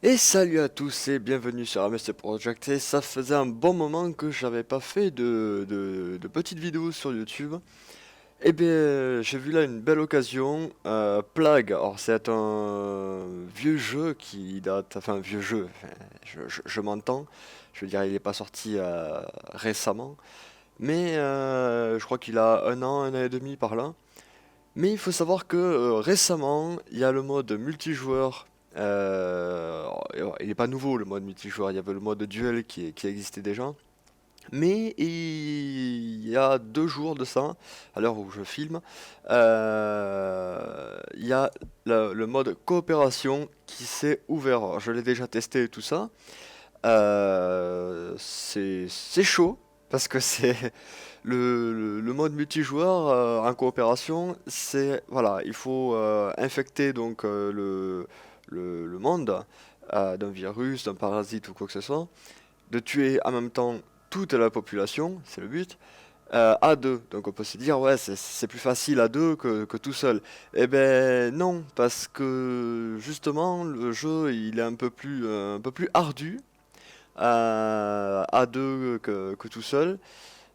Et salut à tous et bienvenue sur MST Project. Et ça faisait un bon moment que j'avais pas fait de petites vidéos sur YouTube. Et bien j'ai vu là une belle occasion. Plague, alors c'est un vieux jeu qui date, enfin un vieux jeu, enfin, je m'entends. Je veux dire il est pas sorti récemment. Mais je crois qu'il a un an et demi par là. Mais il faut savoir que récemment, il y a le mode multijoueur. Alors, il n'est pas nouveau le mode multijoueur, il y avait le mode duel qui existait déjà. Mais il y a 2 jours de ça, à l'heure où je filme, il y a le mode coopération qui s'est ouvert. Alors, je l'ai déjà testé et tout ça. C'est chaud parce que c'est le mode multijoueur en coopération, c'est voilà, il faut infecter donc le monde d'un virus, d'un parasite ou quoi que ce soit, de tuer en même temps toute la population, c'est le but. À deux, donc on peut se dire ouais c'est plus facile à deux que tout seul. Eh ben non, parce que justement le jeu il est un peu plus ardu à deux que tout seul,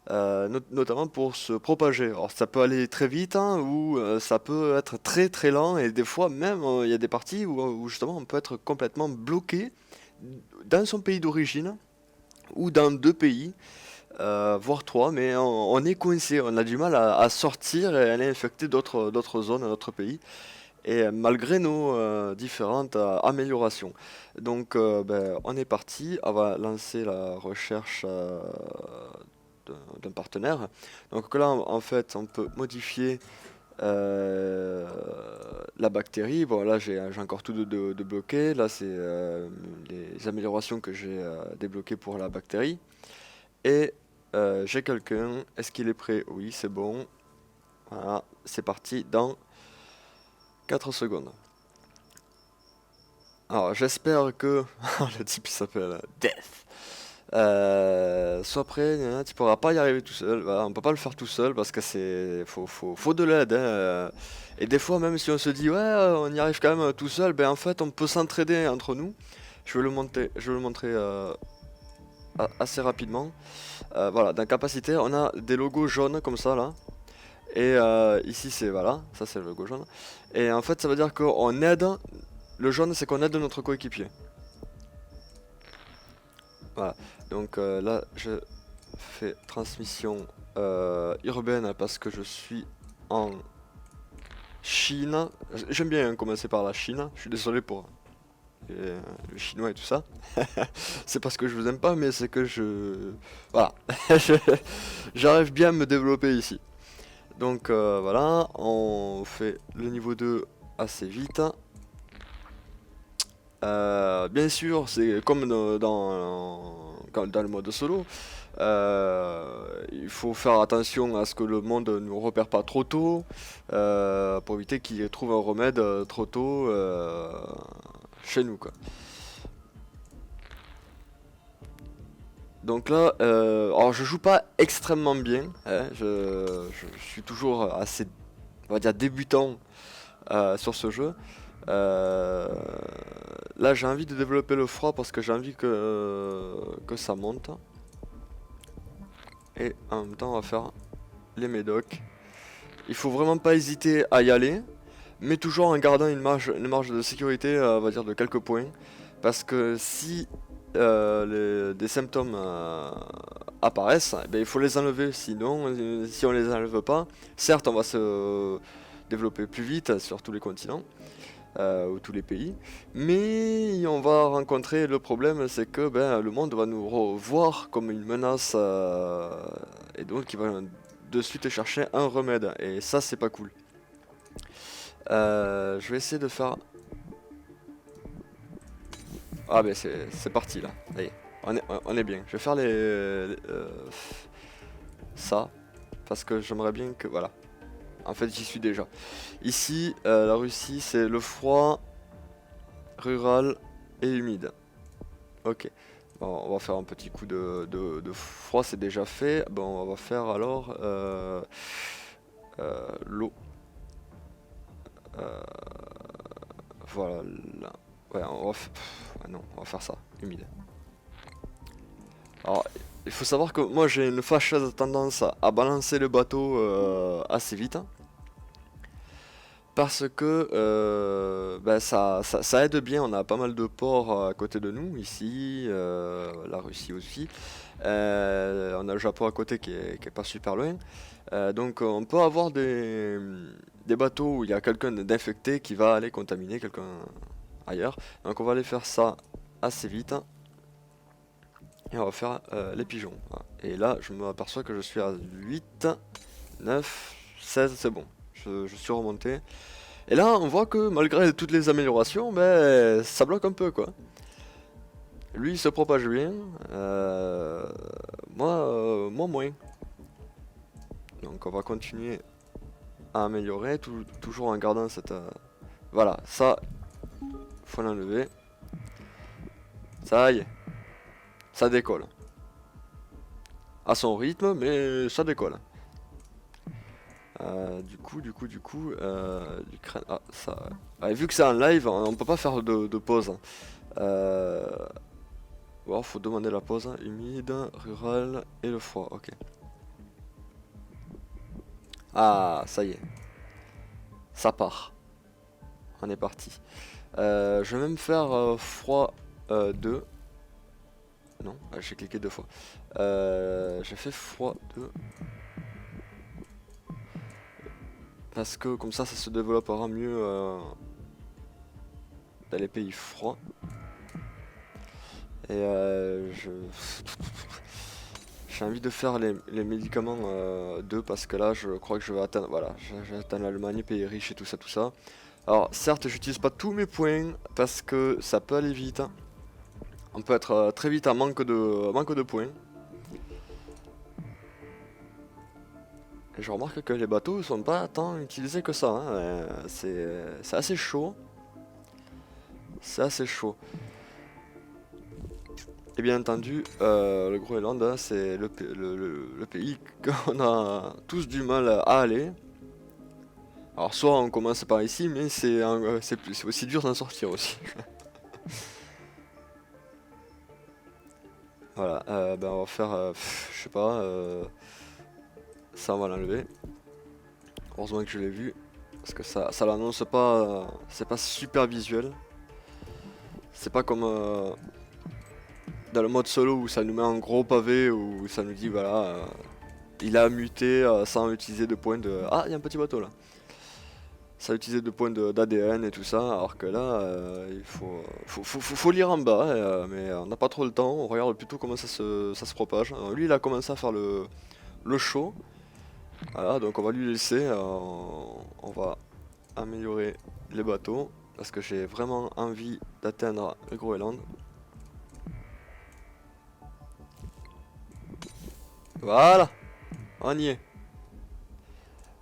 notamment pour se propager. Alors ça peut aller très vite hein, ou ça peut être très très lent et des fois même il y a des parties où justement on peut être complètement bloqué dans son pays d'origine ou dans 2 pays, voire trois, mais on est coincé, on a du mal à sortir et à aller infecter d'autres zones, d'autres pays et malgré nos différentes améliorations. Donc ben, on est parti, on va lancer la recherche d'un partenaire. Donc là en fait on peut modifier euh, la bactérie. Bon là j'ai encore tout de bloqué, là c'est les améliorations que j'ai débloquées pour la bactérie. Et j'ai quelqu'un, est-ce qu'il est prêt? Oui c'est bon, voilà, c'est parti dans 4 secondes. Alors j'espère que le type il s'appelle Death. Sois prêt, tu pourras pas y arriver tout seul. Voilà, on peut pas le faire tout seul parce que faut de l'aide, hein. Et des fois même si on se dit ouais on y arrive quand même tout seul, ben en fait on peut s'entraider entre nous. Je vais le montrer assez rapidement. Voilà, dans capacité on a des logos jaunes comme ça là. Et ici c'est voilà, ça c'est le logo jaune. Et en fait ça veut dire qu'on aide. Le jaune c'est qu'on aide notre coéquipier. Voilà, donc là je fais transmission urbaine parce que je suis en Chine. J'aime bien commencer par la Chine, je suis désolé pour le chinois et tout ça. C'est parce que je vous aime pas, mais c'est que je... Voilà, Je- j'arrive bien à me développer ici. Donc voilà, on fait le niveau 2 assez vite. Bien sûr, c'est comme dans le mode solo. Il faut faire attention à ce que le monde ne nous repère pas trop tôt, pour éviter qu'il trouve un remède trop tôt chez nous, quoi. Donc là, alors je joue pas extrêmement bien, hein, je suis toujours assez, on va dire, débutant sur ce jeu. Euh, Là, j'ai envie de développer le froid parce que j'ai envie que ça monte. Et en même temps, on va faire les médocs. Il faut vraiment pas hésiter à y aller, mais toujours en gardant une marge de sécurité, on va dire de quelques points. Parce que si des symptômes apparaissent, eh ben, il faut les enlever. Sinon, si on les enlève pas, certes, on va se développer plus vite sur tous les continents ou tous les pays. Mais on va rencontrer le problème, c'est que ben, le monde va nous voir comme une menace et donc il va de suite chercher un remède. Et ça, c'est pas cool. Je vais essayer de faire... Ah ben c'est parti là. Allez, on est bien. Je vais faire ça parce que j'aimerais bien que... Voilà. En fait, j'y suis déjà. Ici, la Russie, c'est le froid rural et humide. Ok. Bon, on va faire un petit coup de froid, c'est déjà fait. Bon, on va faire alors l'eau. Euh, voilà. Là. Ouais, non, on va faire ça, humide. Alors, il faut savoir que moi j'ai une fâcheuse tendance à balancer le bateau assez vite. Parce que ben, ça aide bien, on a pas mal de ports à côté de nous, ici, la Russie aussi. On a le Japon à côté qui est pas super loin. Donc on peut avoir des bateaux où il y a quelqu'un d'infecté qui va aller contaminer quelqu'un ailleurs. Donc on va aller faire ça assez vite. Et on va faire les pigeons. Voilà. Et là je me aperçois que je suis à 8, 9, 16, c'est bon. Je suis remonté. Et là on voit que malgré toutes les améliorations, ben, ça bloque un peu quoi. Lui il se propage bien. Moi moins. Donc on va continuer à améliorer, toujours en gardant cette... Voilà, ça, faut l'enlever. Ça y est, ça décolle. À son rythme, mais ça décolle. L'Ukraine... Ah, ça... Ouais, vu que c'est en live, on peut pas faire de pause. Bon, faut demander la pause. Humide, rural et le froid, ok. Ah, ça y est. Ça part. On est parti. Je vais même faire froid 2. Non, j'ai cliqué 2 fois. J'ai fait froid 2. Parce que comme ça se développera mieux dans les pays froids. Et j'ai envie de faire les médicaments 2 parce que là je crois que je vais atteindre, voilà, j'ai atteint l'Allemagne, pays riche et tout ça. Alors certes j'utilise pas tous mes points parce que ça peut aller vite. On peut être très vite à manque de points. Et je remarque que les bateaux sont pas tant utilisés que ça, hein. C'est assez chaud. C'est assez chaud. Et bien entendu, le Groenland, hein, c'est le pays qu'on a tous du mal à aller. Alors soit on commence par ici, mais c'est aussi dur d'en sortir aussi. Voilà, ben on va faire, je sais pas, ça on va l'enlever. Heureusement que je l'ai vu, parce que ça l'annonce pas, c'est pas super visuel. C'est pas comme dans le mode solo où ça nous met un gros pavé, où ça nous dit voilà, il a muté sans utiliser de points de... Ah, il y a un petit bateau là. Ça a utilisé de points d'ADN et tout ça, alors que là, il faut lire en bas, mais on n'a pas trop le temps, on regarde plutôt comment ça se propage. Alors, lui, il a commencé à faire le show, voilà, donc on va lui laisser, on va améliorer les bateaux, parce que j'ai vraiment envie d'atteindre le Groenland. Voilà, on y est.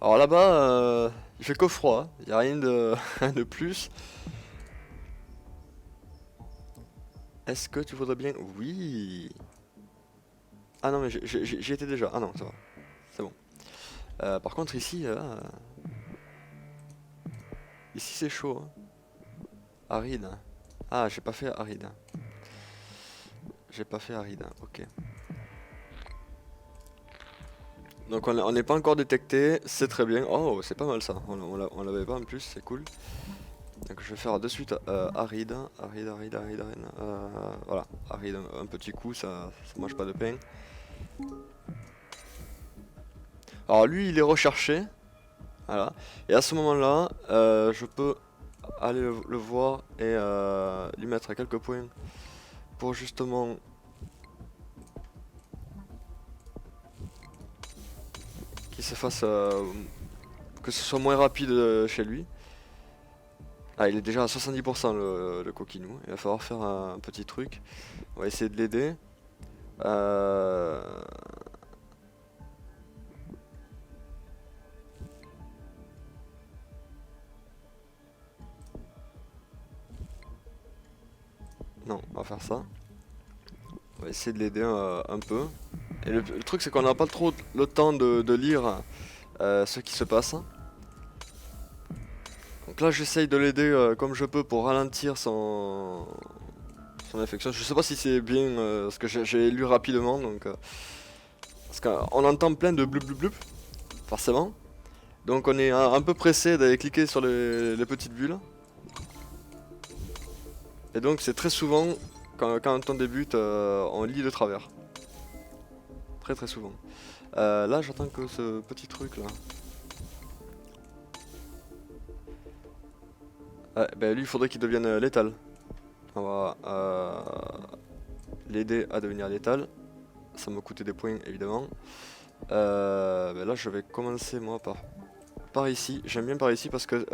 Alors là-bas, il fait que froid, il n'y a rien de, rien de plus. Est-ce que tu voudrais bien... Oui. Ah non mais j'y étais déjà. Ah non, ça va. C'est bon. Par contre ici, ici c'est chaud. Hein. Aride. Ah, j'ai pas fait aride. J'ai pas fait aride, ok. Donc on n'est pas encore détecté, c'est très bien. Oh, c'est pas mal ça. On l'avait pas en plus, c'est cool. Donc je vais faire de suite aride. Voilà, aride, un petit coup, ça mange pas de pain. Alors lui il est recherché, voilà. Et à ce moment-là, je peux aller le voir et lui mettre quelques points pour justement qu'il se fasse, que ce soit moins rapide chez lui. Ah, il est déjà à 70% le coquinou. Il va falloir faire un petit truc. On va essayer de l'aider. Non, on va faire ça. On va essayer de l'aider un peu. Et le truc c'est qu'on n'a pas trop le temps de lire ce qui se passe. Donc là j'essaye de l'aider comme je peux pour ralentir son son infection. Je sais pas si c'est bien, parce que j'ai lu rapidement, donc... parce qu'on entend plein de bloup bloup bloup, forcément. Donc on est un peu pressé d'aller cliquer sur les petites bulles. Et donc c'est très souvent, quand on débute, on lit de travers. Très souvent. Là j'attends que ce petit truc là. Ouais, ben lui il faudrait qu'il devienne létal. On va l'aider à devenir létal. Ça m'a coûté des points évidemment. Ben là je vais commencer moi par ici. J'aime bien par ici parce que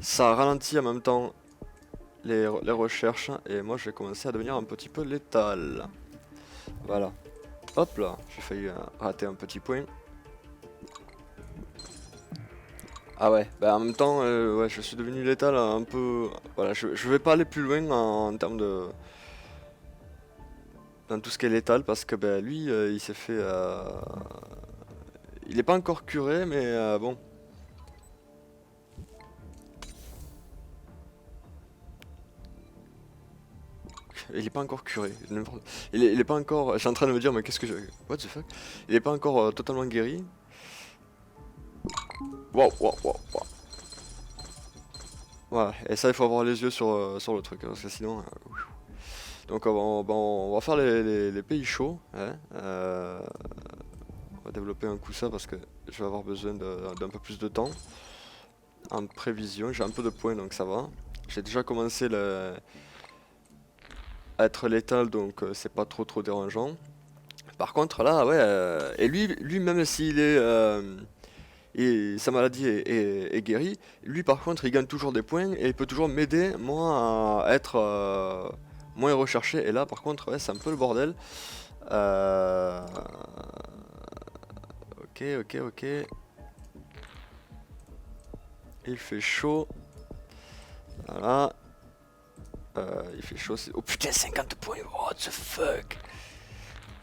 ça ralentit en même temps les recherches. Et moi je vais commencer à devenir un petit peu létal. Voilà. Hop là, j'ai failli rater un petit point. Ah ouais, bah en même temps, ouais, je suis devenu létal un peu... Voilà, je vais pas aller plus loin en termes de... Dans tout ce qui est létal, parce que bah, lui, il s'est fait... Il est pas encore curé, mais bon. Il est pas encore curé. Il est pas encore... Je suis en train de me dire, mais qu'est-ce que je... What the fuck? Il est pas encore totalement guéri. Waouh, waouh, waouh, waouh. Voilà, et ça il faut avoir les yeux sur le truc, parce que sinon... Donc on va faire les pays chauds, hein. On va développer un coup ça parce que je vais avoir besoin d'un peu plus de temps. En prévision, j'ai un peu de points donc ça va. J'ai déjà commencé à être létal donc c'est pas trop dérangeant. Par contre là, ouais, et lui même s'il est... et sa maladie est guérie, lui par contre il gagne toujours des points et il peut toujours m'aider moi à être moins recherché. Et là par contre ouais, c'est un peu le bordel. Ok. Il fait chaud. Voilà. Il fait chaud. Oh putain, 50 points. What the fuck?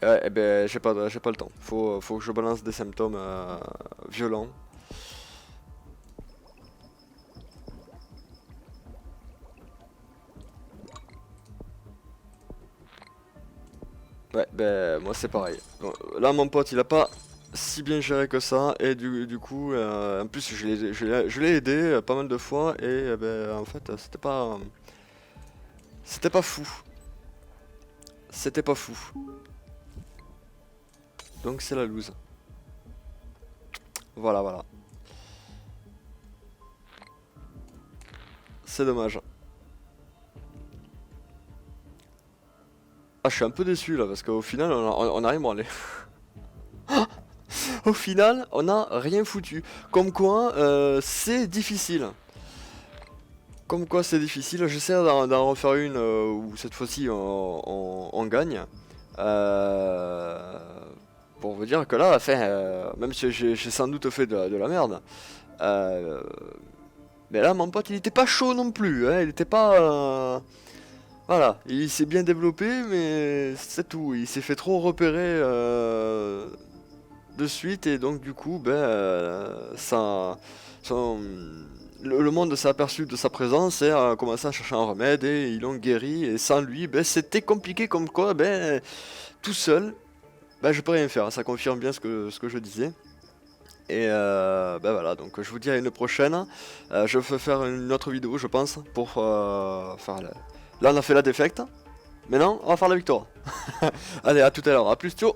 Ouais, eh ben j'ai pas le temps. Faut que je balance des symptômes violents. Ouais, ben moi c'est pareil. Bon, là mon pote il a pas si bien géré que ça et du coup en plus je l'ai aidé pas mal de fois et ben en fait c'était pas fou. C'était pas fou. Donc c'est la loose. Voilà. C'est dommage. Ah, je suis un peu déçu là parce qu'au final on a rien branlé. Au final, on a rien foutu. Comme quoi, c'est difficile. Comme quoi, c'est difficile. J'essaie d'en refaire une où cette fois-ci on gagne. Pour vous dire que là, enfin, même si j'ai sans doute fait de la merde. Mais là, mon pote, il était pas chaud non plus. Hein, il était pas. Voilà, il s'est bien développé, mais c'est tout. Il s'est fait trop repérer de suite, et donc du coup, ben, le monde s'est aperçu de sa présence et a commencé à chercher un remède, et ils l'ont guéri. Et sans lui, ben, c'était compliqué, comme quoi, ben, tout seul, ben, je peux rien faire. Ça confirme bien ce que je disais. Et ben voilà, donc je vous dis à une prochaine. Je vais faire une autre vidéo, je pense, pour faire Là, on a fait la défaite. Maintenant, on va faire la victoire. Allez, à tout à l'heure. À plus, ciao.